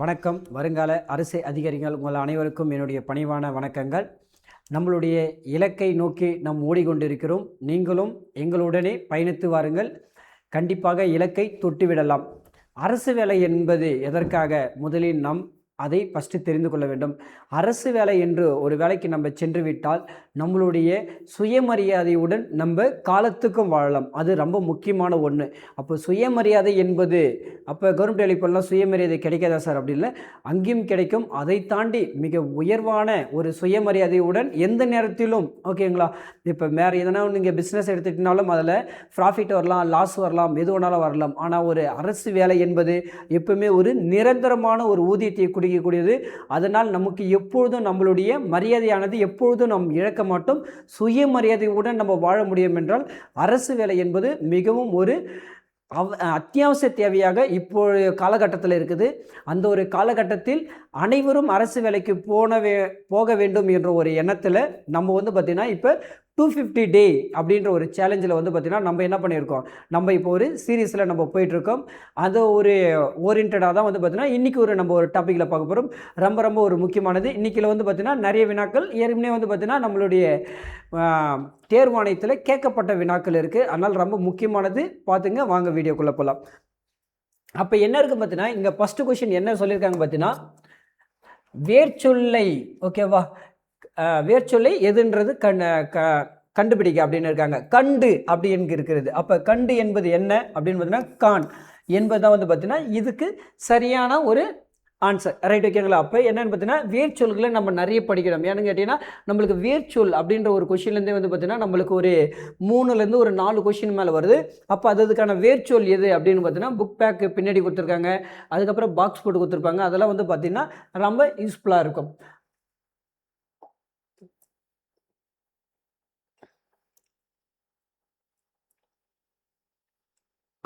வணக்கம். வருங்கால அரசு அதிகாரிகள் உங்கள் அனைவருக்கும் என்னுடைய பணிவான வணக்கங்கள். நம்மளுடைய இலக்கை நோக்கி நாம் ஓடிக்கொண்டிருக்கிறோம். நீங்களும் எங்களுடனே பயணித்து வாருங்கள். கண்டிப்பாக இலக்கை தொட்டுவிடலாம். அரசு வேலை என்பது எதற்காக? முதலில் நாம் அதை ஃபஸ்ட்டு தெரிந்து கொள்ள வேண்டும். அரசு வேலை என்று ஒரு வேலைக்கு நம்ம சென்று விட்டால் நம்மளுடைய சுயமரியாதையுடன் நம்ம காலத்துக்கும் வாழலாம். அது ரொம்ப முக்கியமான ஒன்று. அப்போ சுயமரியாதை என்பது கவர்மெண்ட் வேலைக்கு போனால் சுயமரியாதை கிடைக்காதா சார்? அப்படி இல்லை, அங்கேயும் கிடைக்கும். அதை தாண்டி மிக உயர்வான ஒரு சுயமரியாதையுடன் எந்த நேரத்திலும் ஓகேங்களா. இப்போ வேறு எதனா நீங்கள் பிஸ்னஸ் எடுத்துக்கிட்டாலும் அதில் ப்ராஃபிட் வரலாம், லாஸ் வரலாம், எது வேணாலும் வரலாம். ஆனால் ஒரு அரசு வேலை என்பது எப்பவுமே ஒரு நிரந்தரமான ஒரு ஊதியத்தை குடிக்கக்கூடியது. அதனால் நமக்கு எப்பொழுதும் நம்மளுடைய மரியாதையானது எப்பொழுதும் நாம் இழக்க மாட்டோம். சுயமரியாதையுடன் நம்ம வாழ முடியும் என்றால் அரசு வேலை என்பது மிகவும் ஒரு அத்தியாவசிய தேவையாக இப்போ காலகட்டத்தில் இருக்குது. அந்த ஒரு காலகட்டத்தில் அனைவரும் அரசு வேலைக்கு போக வேண்டும் என்ற ஒரு எண்ணத்தில் நம்ம பார்த்திங்கன்னா இப்போ 250 டே அப்படின்ற ஒரு சேலஞ்சில் பார்த்திங்கன்னா நம்ம என்ன பண்ணியிருக்கோம், நம்ம இப்போ ஒரு சீரீஸில் நம்ம போயிட்டுருக்கோம். அது ஒரு ஓரியன்டாக தான் பார்த்திங்கன்னா இன்றைக்கி நம்ம ஒரு டாப்பிக்கில் பார்க்க போகிறோம். ரொம்ப ஒரு முக்கியமானது. இன்றைக்கில் பார்த்திங்கன்னா நிறைய வினாக்கள் ஏற்கனவே பார்த்திங்கன்னா நம்மளுடைய தேர்வாணையத்தில் கேட்கப்பட்ட வினாக்கள் இருக்குது. அதனால் ரொம்ப முக்கியமானது பார்த்துங்க. வாங்க வீடியோக்குள்ளே போகலாம். அப்போ என்ன இருக்குது பார்த்தீங்கன்னா, இங்கே ஃபஸ்ட்டு கொஷின் என்ன சொல்லியிருக்காங்க பார்த்தீங்கன்னா, வேர்ச்சொல்லை ஓகேவா, வேர்ச்சொல்லை எதுன்றது கண்டுபிடிக்க அப்படின்னு இருக்காங்க. கண்டு அப்படின்னு இருக்கிறது. அப்போ கண்டு என்பது என்ன அப்படின்னு பார்த்தீங்கன்னா, கான் என்பதுதான் பார்த்தீங்கன்னா இதுக்கு சரியான ஒரு ஆன்சர். ரைட், ஓகேங்களா. அப்போ என்னென்னு பார்த்தீங்கன்னா, வேர்ச்சொல்களை நம்ம நிறைய படிக்கணும். ஏன்னு கேட்டிங்கன்னா, நம்மளுக்கு வேர்ச்சொல் அப்படின்ற ஒரு கொஷின்லேருந்தே பார்த்தீங்கன்னா நம்மளுக்கு ஒரு 3லேருந்து ஒரு 4 கொஷின் மேலே வருது. அப்போ அதுக்கான வேர்ச்சொல் எது அப்படின்னு பார்த்தீங்கன்னா புக் பேக்கு பின்னாடி கொடுத்துருக்காங்க. அதுக்கப்புறம் பாக்ஸ் போட்டு கொடுத்துருப்பாங்க. அதெல்லாம் பார்த்தீங்கன்னா ரொம்ப யூஸ்ஃபுல்லாக இருக்கும்.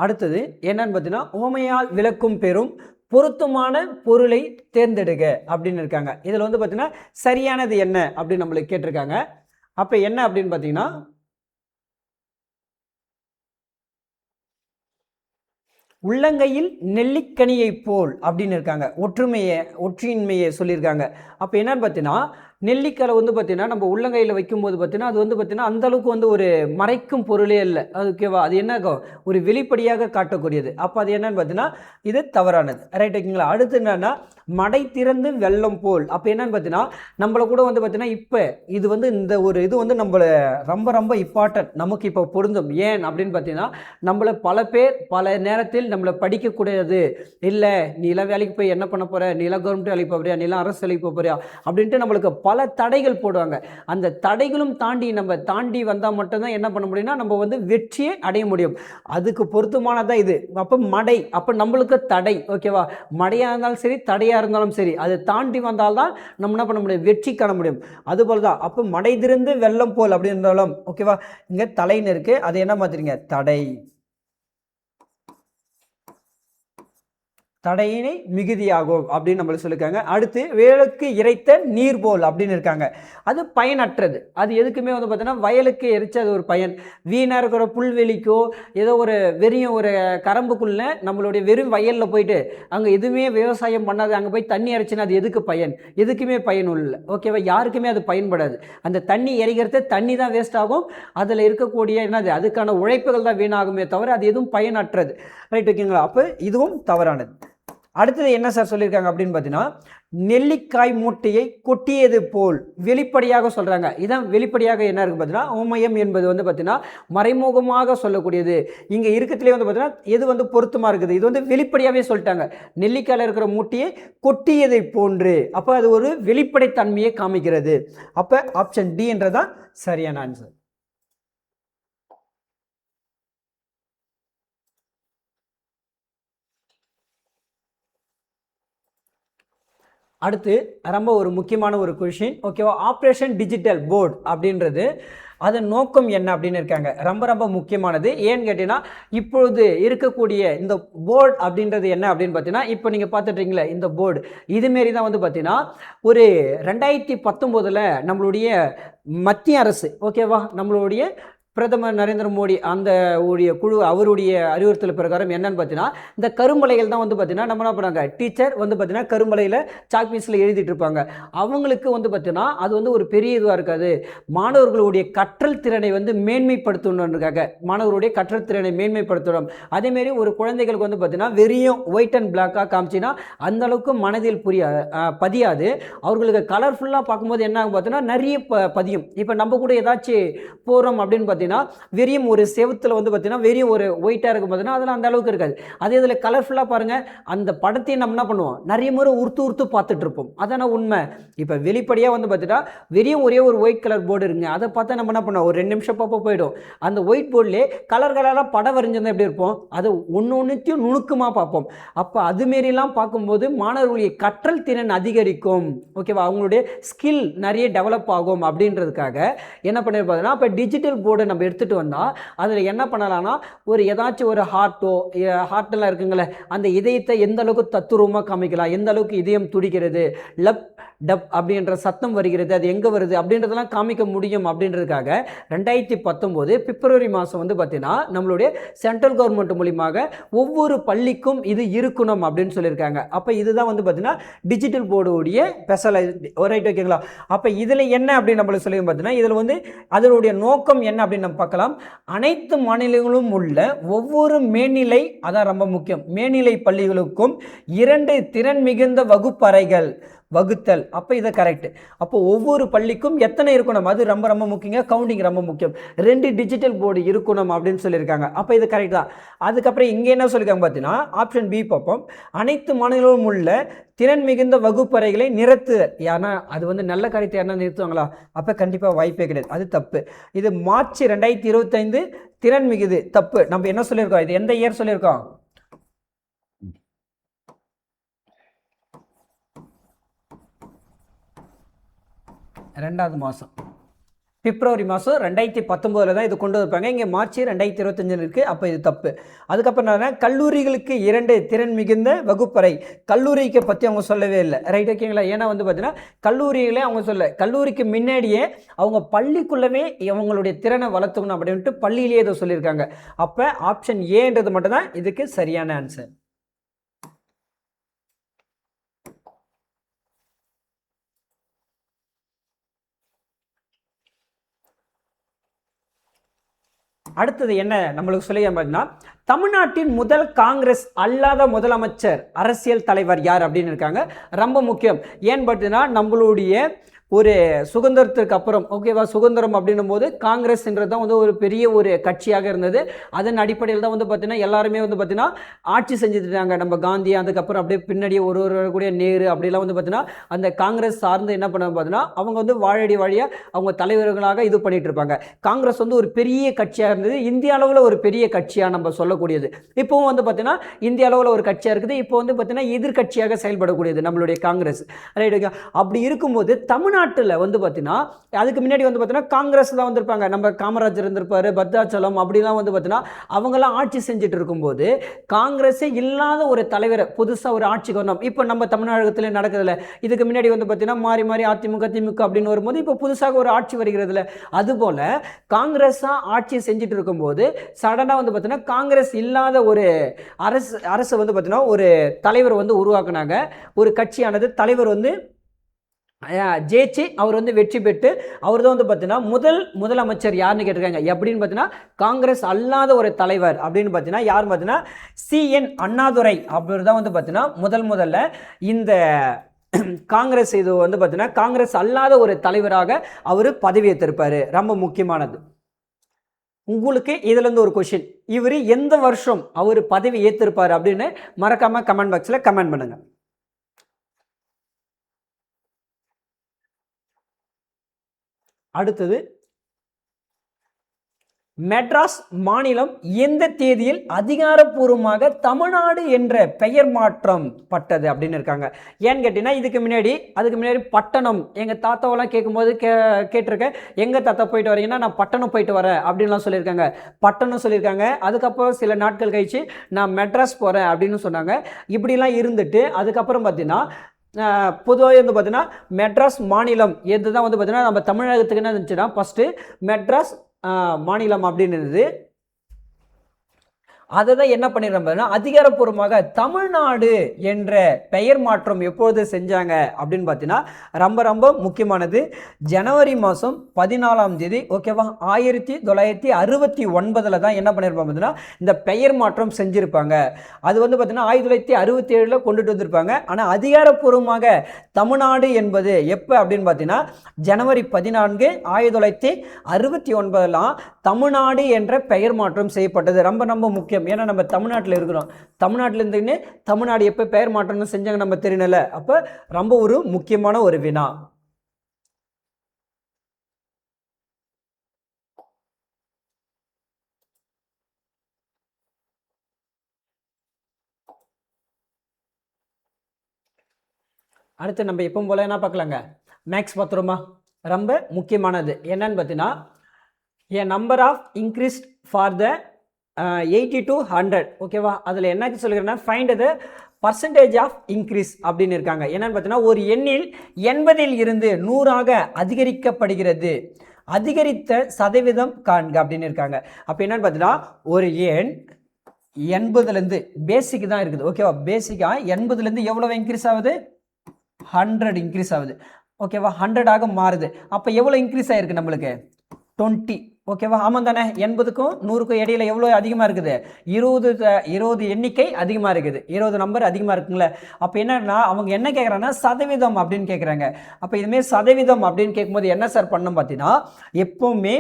அடுத்தது என்னன்னு பார்த்தீங்கன்னா, ஓமையால் விளக்கும் பெறும் பொருத்தமான பொருளை தேர்ந்தெடுக்க அப்படின்னு இருக்காங்க. இதில் பார்த்தீங்கன்னா சரியானது என்ன அப்படின்னு நம்மளுக்கு கேட்டிருக்காங்க. அப்போ என்ன அப்படின்னு பார்த்தீங்கன்னா, உள்ளங்கையில் நெல்லிக்கனியை போல் அப்படின்னு இருக்காங்க. ஒற்றின்மையை சொல்லியிருக்காங்க. அப்போ என்னன்னு பார்த்தீங்கன்னா, நெல்லிக்காய் பார்த்தீங்கன்னா நம்ம உள்ளங்கையில் வைக்கும்போது பார்த்தீங்கன்னா அது பார்த்தீங்கன்னா அந்தளவுக்கு ஒரு மறைக்கும் பொருளே இல்லை. அது ஓகேவா, அது என்ன ஒரு வெளிப்படையாக காட்டக்கூடியது. அப்போ அது என்னன்னு பார்த்தீங்கன்னா இது தவறானது. ரைட், ஓகேங்களா. அடுத்து என்னன்னா, மடை திறந்து வெள்ளம் போல். அப்போ என்னன்னு பார்த்தீங்கன்னா நம்மளை கூட பார்த்தீங்கன்னா இப்போ இது இந்த ஒரு இது நம்மளை ரொம்ப இம்பார்ட்டன்ட், நமக்கு இப்போ பொருந்தும். ஏன் அப்படின்னு பார்த்தீங்கன்னா, நம்மளை பல பேர் பல நேரத்தில் நம்மளை படிக்கக்கூடாது, இல்லை நீ எல்லாம் வேலைக்கு போய் என்ன பண்ண போகிற, நீ எல்லாம் கவர்மெண்ட் வேலைக்கு போறியா, நீ எல்லாம் அரசு வேலைக்கு போறியா அப்படின்ட்டு நம்மளுக்கு பல தடைகள் போடுவாங்க. அந்த தடைகளும் தாண்டி வந்தால் மட்டும்தான் என்ன பண்ண முடியும்னா நம்ம வெற்றியை அடைய முடியும். அதுக்கு பொருத்தமானதான் இது. அப்போ மடை, அப்போ நம்மளுக்கு தடை ஓகேவா, மடையாக இருந்தாலும் சரி தடையாக இருந்தாலும் சரி, அதை தாண்டி வந்தால்தான் நம்ம என்ன பண்ண முடியும், வெற்றி காண முடியும். அதுபோல் தான் அப்போ மடை திறந்து வெள்ளம் போல் அப்படி இருந்தாலும் ஓகேவா, இங்கே தலைன்னு இருக்கு, அதை என்ன மாத்திரீங்க, தடை. தடையினை மிகுதியாகும் அப்படின்னு நம்மளுக்கு சொல்லியிருக்காங்க. அடுத்து வேலுக்கு இறைத்த நீர் போல் அப்படின்னு இருக்காங்க. அது பயனற்றது. அது எதுக்குமே பார்த்தீங்கன்னா வயலுக்கு எரிச்சு அது ஒரு பயன். வீணாக இருக்கிற புல்வெளிக்கோ ஏதோ ஒரு வெறியும் ஒரு கரம்புக்குள்ள நம்மளுடைய வெறும் வயலில் போயிட்டு அங்கே எதுவுமே விவசாயம் பண்ணாது, அங்கே போய் தண்ணி இறைச்சின்னா அது எதுக்கு பயன்? எதுக்குமே பயன் இல்லை ஓகேவா, யாருக்குமே அது பயன்படாது. அந்த தண்ணி எரிக்கிறது தண்ணி தான் வேஸ்ட் ஆகும். அதில் இருக்கக்கூடிய என்னது அதுக்கான உழைப்புகள் தான் வீணாகுமே தவிர அது எதுவும் பயனற்றது. ரைட், ஓகேங்களா. அப்போ இதுவும் தவறானது. அடுத்தது என்ன சார் சொல்லியிருக்காங்க அப்படின்னு பார்த்தீங்கன்னா, நெல்லிக்காய் மூட்டையை கொட்டியது போல் வெளிப்படையாக சொல்கிறாங்க. இதான் வெளிப்படையாக என்ன இருக்குது பார்த்தீங்கன்னா, ஓமயம் என்பது பார்த்தீங்கன்னா மறைமுகமாக சொல்லக்கூடியது. இங்கே இருக்கிறதுலே பார்த்தீங்கன்னா எது பொருத்தமாக இருக்குது, இது வெளிப்படையாகவே சொல்லிட்டாங்க. நெல்லிக்காயில் இருக்கிற மூட்டையை கொட்டியதை போன்று, அப்போ அது ஒரு வெளிப்படைத்தன்மையை காமிக்கிறது. அப்போ ஆப்ஷன் டி என்றதான் சரியான ஆன்சர். அடுத்து ரொம்ப ஒரு முக்கியமான ஒரு கொஷின் ஓகேவா, ஆப்ரேஷன் டிஜிட்டல் போர்டு அப்படின்றது அதன் நோக்கம் என்ன அப்படின்னு இருக்காங்க. ரொம்ப முக்கியமானது. ஏன்னு கேட்டீங்கன்னா, இப்பொழுது இருக்கக்கூடிய இந்த போர்டு அப்படின்றது என்ன அப்படின்னு பார்த்தீங்கன்னா, இப்போ நீங்கள் பார்த்துட்றீங்களே இந்த போர்டு, இதுமாரி தான் பார்த்தீங்கன்னா ஒரு 2019 நம்மளுடைய மத்திய அரசு ஓகேவா, நம்மளுடைய பிரதமர் நரேந்திர மோடி அந்த உடைய குழு அவருடைய அறிவுறுத்தல் பிரகாரம் என்னன்னு பார்த்தீங்கன்னா இந்த கரும்பலைகள் தான் வந்து பார்த்தீங்கன்னா நம்ம என்ன பண்ணாங்க டீச்சர் வந்து பார்த்தீங்கன்னா கரும்பலையில் சாக்பீஸில் எழுதிட்டு இருப்பாங்க. அவங்களுக்கு வந்து பார்த்தீங்கன்னா அது வந்து ஒரு பெரிய இதுவாக இருக்காது. மாணவர்களுடைய கற்றல் திறனை வந்து மேன்மைப்படுத்தணுன்றதுக்காக மாணவர்களுடைய கற்றல் திறனை மேன்மைப்படுத்தணும். அதேமாரி ஒரு குழந்தைகளுக்கு வந்து பார்த்தீங்கன்னா வெறியும் ஒயிட் அண்ட் பிளாக்காக காமிச்சின்னா அந்த அளவுக்கு மனதில் பதியாது. அவர்களுக்கு கலர்ஃபுல்லாக பார்க்கும்போது என்ன ஆகும் பார்த்தீங்கன்னா நிறைய பதியும். இப்போ நம்ம கூட ஏதாச்சும் போகிறோம் அப்படின்னு பார்த்தீங்கன்னா வெறியும் ஒரு செவத்தில் வந்து பார்த்தீங்கன்னா வெறியும் ஒரு ஒயிட்டாக இருக்கும் பார்த்தீங்கன்னா அதெல்லாம் அந்த அளவுக்கு இருக்காது. அதே இதில் கலர்ஃபுல்லாக பாருங்கள், அந்த படத்தையும் நம்ம என்ன பண்ணுவோம் நிறைய முறை உறுத்து பார்த்துட்டு இருப்போம். அதான உண்மை. இப்போ வெளிப்படையாக வந்து பார்த்தீங்கன்னா வெறியும் ஒரே ஒரு ஒயிட் கலர் போர்டு இருக்குங்க, அதை பார்த்தா நம்ம என்ன பண்ணுவோம் ஒரு 2 நிமிஷம் பார்ப்போம் போயிடும். அந்த ஒயிட் போர்ட்லேயே கலர்களாக படம் வரைஞ்சிருந்தா எப்படி இருப்போம், அது ஒன்றுத்தையும் நுணுக்கமாக பார்ப்போம். அப்போ அதுமாரிலாம் பார்க்கும்போது மாணவர்களுடைய கற்றல் திறன் அதிகரிக்கும். ஓகேவா, அவங்களுடைய ஸ்கில் நிறைய டெவலப் ஆகும். அப்படின்றதுக்காக என்ன பண்ணியிருப்பாங்கன்னா இப்போ டிஜிட்டல் போர்டை நம்ம எடுத்துகிட்டு வந்தால் அதில் என்ன பண்ணலாம்னா ஒரு ஏதாச்சும் ஒரு ஹார்ட்டெல்லாம் இருக்குங்களே அந்த இதயத்தை எந்த அளவுக்கு தத்துரூபமாக காமிக்கலாம், எந்த அளவுக்கு இதயம் துடிக்கிறது, லப் டப் அப்படின்ற சத்தம் வருகிறது, அது எங்கே வருது அப்படின்றதெல்லாம் காமிக்க முடியும். அப்படின்றதுக்காக 2019 பிப்ரவரி மாதம் வந்து பார்த்தீங்கன்னா நம்மளுடைய சென்ட்ரல் கவர்மெண்ட் மூலியமாக ஒவ்வொரு பள்ளிக்கும் இது இருக்கணும் அப்படின்னு சொல்லியிருக்காங்க. அப்போ இதுதான் வந்து பார்த்தீங்கன்னா டிஜிட்டல் போர்டுடைய ஸ்பெஷலைஸ்ட் ரைட். ஓகேங்களா, அப்போ இதில் என்ன அப்படின்னு நம்மளுக்கு சொல்லி பார்த்தீங்கன்னா இதில் வந்து அதனுடைய நோக்கம் என்ன அப்படின்னு நம்ம பார்க்கலாம். அனைத்து மாநிலங்களும் உள்ள ஒவ்வொரு மேல்நிலை, அதான் ரொம்ப முக்கியம், மேல்நிலை பள்ளிகளுக்கும் 2 திறன் மிகுந்த வகுப்பறைகள் வகுத்தல். அப்போ இதை கரெக்ட். அப்போ ஒவ்வொரு பள்ளிக்கும் எத்தனை இருக்கணும், அது ரொம்ப ரொம்ப முக்கியங்க, கவுண்டிங் ரொம்ப முக்கியம். 2 டிஜிட்டல் போர்டு இருக்கணும் அப்படின்னு சொல்லியிருக்காங்க. அப்போ இது கரெக்ட் தான். அதுக்கப்புறம் இங்கே என்ன சொல்லியிருக்காங்க பார்த்தீங்கன்னா ஆப்ஷன் பி பார்ப்போம். அனைத்து மாநிலங்களும் உள்ள திறன் மிகுந்த வகுப்பறைகளை நிறுத்து. யாருன்னா அது வந்து நல்ல காரியத்தை யாருன்னா நிறுத்துவாங்களா, அப்போ கண்டிப்பாக வாய்ப்பே கிடையாது, அது தப்பு. இது மார்ச் 2025 திறன் மிகுது தப்பு. நம்ம என்ன சொல்லியிருக்கோம், இது எந்த இயர் சொல்லியிருக்கோம், 2வது மாதம் பிப்ரவரி மாதம் 2019 தான் இது கொண்டு வைப்பாங்க. இங்கே மார்ச் 2025 இருக்குது. அப்போ இது தப்பு. அதுக்கப்புறம் என்ன, கல்லூரிகளுக்கு 2 திறன் மிகுந்த வகுப்பறை. கல்லூரிக்கு பற்றி அவங்க சொல்லவே இல்லை. ரைட். ஓகேங்களா, ஏன்னா வந்து பார்த்தீங்கன்னா கல்லூரிகளே அவங்க சொல்ல, கல்லூரிக்கு முன்னாடியே அவங்க பள்ளிக்குள்ளவே அவங்களுடைய திறனை வளர்த்துக்கணும் அப்படின்ட்டு பள்ளியிலேயே இதை சொல்லியிருக்காங்க. அப்போ ஆப்ஷன் ஏன்றது மட்டும்தான் இதுக்கு சரியான ஆன்சர். அடுத்தது என்ன நம்மளுக்கு சொல்லி பார்த்தீங்கன்னா தமிழ்நாட்டின் முதல் காங்கிரஸ் அல்லாத முதலமைச்சர் அரசியல் தலைவர் யார் அப்படின்னு இருக்காங்க. ரொம்ப முக்கியம். ஏன்னு பார்த்தீங்கன்னா நம்மளுடைய ஒரு சுதந்திரத்துக்கு அப்புறம் ஓகேவா, சுதந்திரம் அப்படின்னும் போது காங்கிரஸ்ன்றது தான் வந்து ஒரு பெரிய ஒரு கட்சியாக இருந்தது. அதன் அடிப்படையில் தான் வந்து பார்த்தீங்கன்னா எல்லாருமே வந்து பார்த்தீங்கன்னா ஆட்சி செஞ்சுட்டாங்க. நம்ம காந்தி, அதுக்கப்புறம் அப்படியே பின்னாடியே ஒரு கூடிய நேரு அப்படிலாம் வந்து பார்த்தீங்கன்னா அந்த காங்கிரஸ் சார்ந்து என்ன பண்ண பார்த்தீங்கன்னா அவங்க வந்து வாழடி வழியாக அவங்க தலைவர்களாக இது பண்ணிட்டு இருப்பாங்க. காங்கிரஸ் வந்து ஒரு பெரிய கட்சியாக இருந்தது, இந்திய அளவில் ஒரு பெரிய கட்சியாக நம்ம சொல்லக்கூடியது. இப்போவும் வந்து பார்த்தீங்கன்னா இந்திய அளவில் ஒரு கட்சியாக இருக்குது. இப்போ வந்து பார்த்தீங்கன்னா எதிர்கட்சியாக செயல்படக்கூடியது நம்மளுடைய காங்கிரஸ். ரைட். அப்படி இருக்கும்போது தமிழ்நாட்டில் வந்து பார்த்தீங்கன்னா அதுக்கு முன்னாடி வந்து பார்த்தீங்கன்னா காங்கிரஸ் தான் வந்திருப்பாங்க. நம்ம காமராஜர் இருந்திருப்பாரு, பத்ராச்சலம் அப்படிலாம் வந்து பார்த்தீங்கன்னா அவங்களாம் ஆட்சி செஞ்சுட்டு இருக்கும்போது காங்கிரஸே இல்லாத ஒரு தலைவரை புதுசாக ஒரு ஆட்சிக்கு வரணும். இப்போ நம்ம தமிழகத்தில் நடக்கிறதுல இதுக்கு முன்னாடி வந்து பார்த்தீங்கன்னா மாறி மாறி அதிமுக திமுக அப்படின்னு வரும்போது இப்போ புதுசாக ஒரு ஆட்சி வருகிறதுல அதுபோல் காங்கிரஸாக ஆட்சி செஞ்சுட்டு இருக்கும்போது சடனாக வந்து பார்த்தீங்கன்னா காங்கிரஸ் இல்லாத ஒரு அரசு வந்து பார்த்தீங்கன்னா ஒரு தலைவர் வந்து உருவாக்குனாங்க. ஒரு கட்சியானது தலைவர் வந்து ஜெயிச்சு அவர் வந்து வெற்றி பெற்று அவர் தான் வந்து பார்த்தீங்கன்னா முதலமைச்சர் யாருன்னு கேட்டிருக்காங்க. எப்படின்னு பார்த்தீங்கன்னா காங்கிரஸ் அல்லாத ஒரு தலைவர் அப்படின்னு பார்த்தீங்கன்னா யார் பார்த்தீங்கன்னா CN அண்ணாதுரை அப்படி தான் வந்து பார்த்தீங்கன்னா முதல்ல இந்த காங்கிரஸ் இது வந்து பார்த்தீங்கன்னா காங்கிரஸ் அல்லாத ஒரு தலைவராக அவர் பதவியேற்றிருப்பார். ரொம்ப முக்கியமானது. உங்களுக்கு இதுலேருந்து ஒரு கொஷின், இவர் எந்த வருஷம் அவர் பதவி ஏற்றிருப்பார் அப்படின்னு மறக்காம கமெண்ட் பாக்ஸில் கமெண்ட் பண்ணுங்க. அடுத்தது மெட்ராஸ் மாநிலம் எந்த தேதியில் அதிகாரப்பூர்வமாக தமிழ்நாடு என்ற பெயர் மாற்றம் பட்டது அப்படின்னு இருக்காங்க. ஏன்னு கேட்டீங்கன்னா அதுக்கு முன்னாடி பட்டணம், எங்கள் தாத்தாவெல்லாம் கேட்கும்போது கேட்டிருக்கேன், எங்கள் தாத்தா போயிட்டு வரீங்கன்னா நான் பட்டணம் போயிட்டு வரேன் அப்படின்லாம் சொல்லியிருக்காங்க. பட்டணம் சொல்லியிருக்காங்க. அதுக்கப்புறம் சில நாட்கள் கழிச்சு நான் மெட்ராஸ் போகிறேன் அப்படின்னு சொன்னாங்க. இப்படிலாம் இருந்துட்டு அதுக்கப்புறம் பார்த்தீங்கன்னா பொதுவாக வந்து பார்த்தீங்கன்னா மெட்ராஸ் மாநிலம் எது தான் வந்து பார்த்தீங்கன்னா நம்ம தமிழகத்துக்கு என்ன இருந்துச்சுன்னா ஃபஸ்ட்டு மெட்ராஸ் மாநிலம் அப்படின்னு இருந்தது. அதை தான் என்ன பண்ணிடுறோம்னா அதிகாரப்பூர்வமாக தமிழ்நாடு என்ற பெயர் மாற்றம் எப்போது செஞ்சாங்க அப்படின்னு பார்த்தீங்கன்னா ரொம்ப ரொம்ப முக்கியமானது ஜனவரி மாதம் 14ஆம் தேதி, ஓகேவா, 1969 தான் என்ன பண்ணியிருப்பாங்க பார்த்தீங்கன்னா இந்த பெயர் மாற்றம் செஞ்சுருப்பாங்க. அது வந்து பார்த்தீங்கன்னா 1967 கொண்டுட்டு வந்திருப்பாங்க. ஆனால் அதிகாரப்பூர்வமாக தமிழ்நாடு என்பது எப்போ அப்படின்னு பார்த்தீங்கன்னா ஜனவரி 14, 1969 தமிழ்நாடு என்ற பெயர் மாற்றம் செய்யப்பட்டது. ரொம்ப ரொம்ப முக்கியம். ஏன்னா நம்ம தமிழ்நாட்டில் இருக்கிறோம். தமிழ்நாட்டில் இருந்துன்னு தமிழ்நாடு எப்போ பெயர் மாற்றம் செஞ்சாங்க நம்ம தெரியல. அப்போ ரொம்ப ஒரு முக்கியமான ஒரு வினா. அடுத்து நம்ம எப்பவும் போல என்ன பார்க்கலாங்க, மேக்ஸ் பார்த்துருமா. ரொம்ப முக்கியமானது என்னன்னு பார்த்தீங்கன்னா a number of increased for the 80 to 100, ஓகேவா. அதில் என்ன சொல்லுகிறேன்னா find the percentage of increase அப்படின்னு இருக்காங்க. என்னன்னு பார்த்தீங்கன்னா ஒரு எண்ணில் 80 இருந்து 100ஆக அதிகரிக்கப்படுகிறது, அதிகரித்த சதவீதம் காண்க அப்படின்னு இருக்காங்க. அப்போ என்னன்னு பார்த்தீங்கன்னா ஒரு எண் 80லேருந்து பேசிக் தான் இருக்குது, ஓகேவா. பேசிக்காக 80லேருந்து எவ்வளோ இன்க்ரீஸ் ஆகுது, 100 இன்க்ரீஸ் ஆகுது, ஓகேவா. 100ஆக மாறுது. அப்போ எவ்வளோ இன்க்ரீஸ் ஆகிருக்கு நம்மளுக்கு, 20, ஓகேவா. ஆமாம் தானே. 80க்கும் 100க்கும் இடையில எவ்வளோ அதிகமாக இருக்குது, 20 எண்ணிக்கை அதிகமாக இருக்குது, 20 நம்பர் அதிகமாக இருக்குங்களே. அப்போ என்னன்னா அவங்க என்ன கேட்குறாங்கன்னா சதவீதம் அப்படின்னு கேட்குறாங்க. அப்போ இதுமாரி சதவீதம் அப்படின்னு கேட்கும்போது என்ன சார் பண்ணணும் பார்த்தீங்கன்னா எப்போவுமே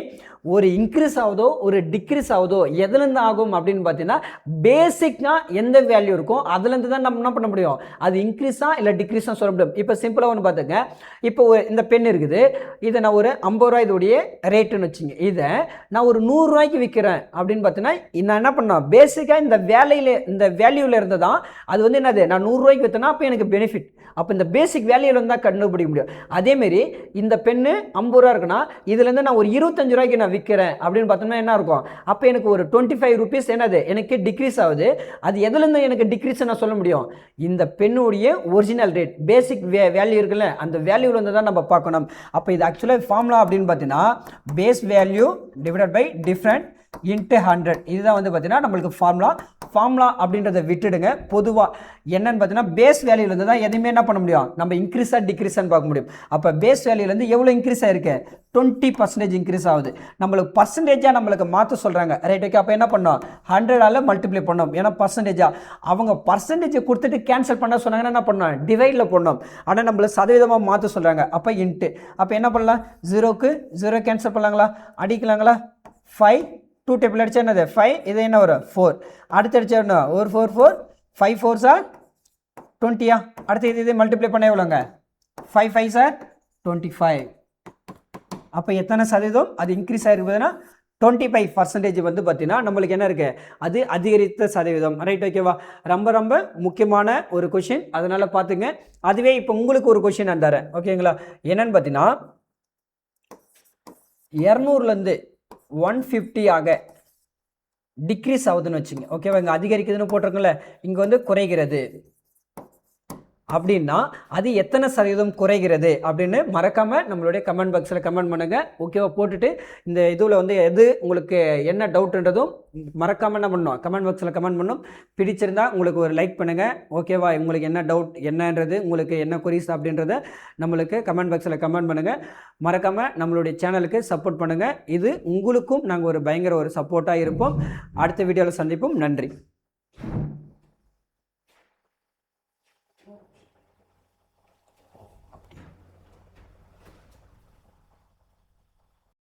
ஒரு இன்க்ரீஸ் ஆகுதோ ஒரு டிக்ரீஸ் ஆகுதோ எதுலேருந்து ஆகும் அப்படின்னு பார்த்தீங்கன்னா பேசிக்காக எந்த வேல்யூ இருக்கும் அதுலேருந்து தான் நம்ம என்ன பண்ண முடியும், அது இன்க்ரீஸா இல்லை டிக்ரீஸாக சொல்ல முடியும். இப்போ சிம்பிளாக ஒன்று பார்த்துங்க. இப்போ இந்த பென் இருக்குது, இதை நான் ஒரு 50 ரூபாய் இதோடைய ரேட்டுன்னு வச்சுங்க. இதை நான் ஒரு 100 ரூபாய்க்கு விற்கிறேன் அப்படின்னு பார்த்தீங்கன்னா நான் என்ன பண்ணேன், பேசிக்காக இந்த வேல்யூவில் இருந்து தான் அது வந்து என்னது, நான் 100 ரூபாய்க்கு விற்றேன்னா அப்போ எனக்கு பெனிஃபிட். அப்போ இந்த பேசிக் வேல்யூவில் இருந்தால் கண்டுபிடிக்க முடியும். அதேமாரி இந்த பெண்ணு 50 ரூபா இருக்குன்னா இதுலேருந்து நான் ஒரு 25 ரூபாய்க்கு நான் விற்கிறேன் அப்படின்னு பார்த்தோம்னா என்ன இருக்கும், அப்போ எனக்கு ஒரு 25 ருபீஸ் என்னது எனக்கு டிக்ரீஸ் ஆகுது. அது எதுலேருந்து எனக்கு டிக்ரீஸ் நான் சொல்ல முடியும், இந்த பெண்ணுடைய ஒரிஜினல் ரேட் பேசிக் வேல்யூ இருக்குல்ல அந்த வேல்யூலேருந்து தான் நம்ம பார்க்கணும். அப்போ இது ஆக்சுவலாக ஃபார்முலா அப்படின்னு பார்த்தீங்கன்னா base value divided by different into 100, இதுதான் வந்து பார்த்தீங்கன்னா நம்மளுக்கு ஃபார்முலா அப்படின்றத விட்டுடுங்க. பொதுவாக என்னன்னு பார்த்தீங்கன்னா பேஸ் வேல்யூலேருந்து தான் எதுவுமே என்ன பண்ண முடியும், நம்ம இன்க்ரீஸாக டிக்ரீஸான்னு பார்க்க முடியும். அப்போ பேஸ் வேல்யூலேருந்து எவ்வளோ இன்க்ரீஸ் ஆயிருக்கு, 20% இன்க்ரீஸ் ஆகுது. நம்மளுக்கு பர்சன்டேஜாக நம்மளுக்கு மாற்ற சொல்கிறாங்க, ரைட். ஓகே, அப்போ என்ன பண்ணோம், 100ஆல் மல்டிப்ளை பண்ணோம். ஏன்னா பர்சன்டேஜாக அவங்க பர்சன்டேஜை கொடுத்துட்டு கேன்சல் பண்ண சொன்னாங்கன்னா என்ன பண்ணோம், டிவைடில் பண்ணோம். ஆனால் நம்மள சதவீதமாக மாற்ற சொல்கிறாங்க. அப்போ இன்ட்டு, அப்போ என்ன பண்ணலாம், 0க்கு 0 கேன்சல் பண்ணலாங்களா, அடிக்கலாங்களா. 5 2 டேபிள் அடிச்சா என்னது 5, இது என்ன வரும் 4, அடுத்து அடிச்சா என்ன ஒரு 4 4 5 4 சார் 20, அடுத்து இது மல்டிப்ளை பண்ண எவ்வளோங்க 5 5 சார் 25. அப்போ எத்தனை சதவீதம் அது இன்க்ரீஸ் ஆகிருக்குதுன்னா 25% வந்து பார்த்தீங்கன்னா நம்மளுக்கு என்ன இருக்குது, அது அதிகரித்த சதவீதம், ரைட். ஓகேவா. ரொம்ப ரொம்ப முக்கியமான ஒரு கொஷின், அதனால் பார்த்துங்க. அதுவே இப்போ உங்களுக்கு ஒரு கொஷின் நான் தரேன், ஓகேங்களா. என்னன்னு பார்த்தீங்கன்னா 200லேருந்து 150 ஆக டிக்ரீஸ் ஆகுதுன்னு வச்சுங்க, ஓகேவா. இங்கே அதிகரிக்குதுன்னு போட்டிருக்கோம்ல, இங்கே வந்து குறைகிறது அப்படின்னா அது எத்தனை சதவீதம் குறைகிறது அப்படின்னு மறக்காமல் நம்மளுடைய கமெண்ட் பாக்ஸில் கமெண்ட் பண்ணுங்கள், ஓகேவா. போட்டுட்டு இந்த இதில் வந்து எது உங்களுக்கு என்ன டவுட்ன்றதும் மறக்காமல் என்ன பண்ணணும், கமெண்ட் பாக்ஸில் கமெண்ட் பண்ணணும். பிடிச்சிருந்தா உங்களுக்கு ஒரு லைக் பண்ணுங்கள், ஓகேவா. உங்களுக்கு என்ன டவுட் என்னன்றது, உங்களுக்கு என்ன கொரிஸ் அப்படின்றத நம்மளுக்கு கமெண்ட் பாக்ஸில் கமெண்ட் பண்ணுங்கள். மறக்காமல் நம்மளுடைய சேனலுக்கு சப்போர்ட் பண்ணுங்கள். இது உங்களுக்கும் நாங்கள் ஒரு பயங்கர ஒரு சப்போர்ட்டாக இருப்போம். அடுத்த வீடியோவில் சந்திப்போம். நன்றி.